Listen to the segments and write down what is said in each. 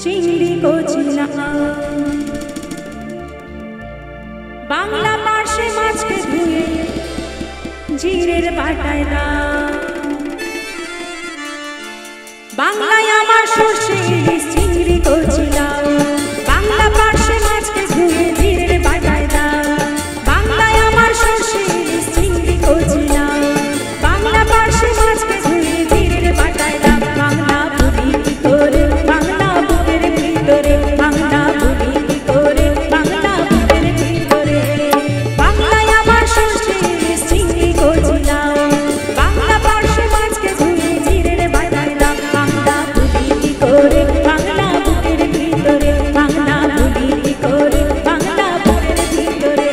চিংড়ি কচিলা বাংলা পার্শে মাছকে ধুয়ে জিরের বাটায় দাও বাংলায় আমার সর্ষে ইলিশ চিংড়ি কচিলা বাংলা পার্শে মাছকে ধুয়ে জিরের বাটায় দাও বাংলায় আমার সর্ষে ইলিশ চিংড়ি কচিলা বাংলা পার্শে মাছকে ধুয়ে জিরের বাটায় দাও বাংলা বুড়ি কি করে বাংলা বুকের ভিতরে বাংলা বুড়ি কি করে বাংলা বুকের ভিতরে বাংলায় আমার সর্ষে ইলিশ চিংড়ি কচিলা বাংলা পার্শে মাছকে ধুয়ে জিরের বাটায় দাও বাংলা বুড়ি কি করে বাংলা বুকের ভিতরে বাংলা বুড়ি কি করে বাংলা বুকের ভিতরে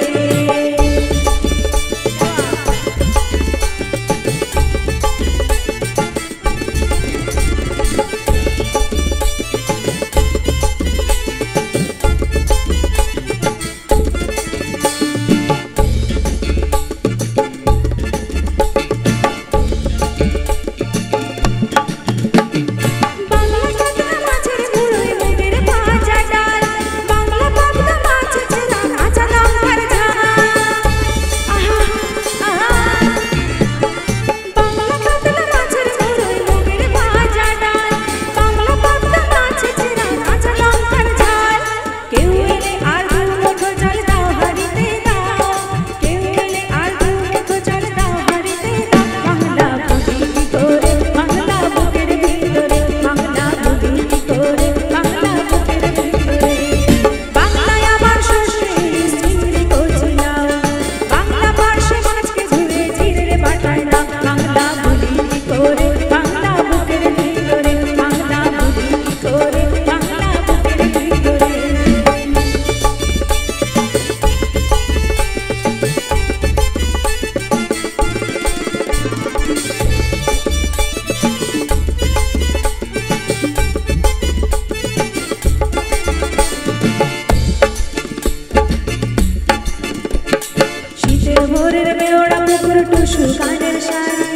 ভোরের বেওড়া পুকুর টুসু কানের শাড়ি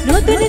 নতুন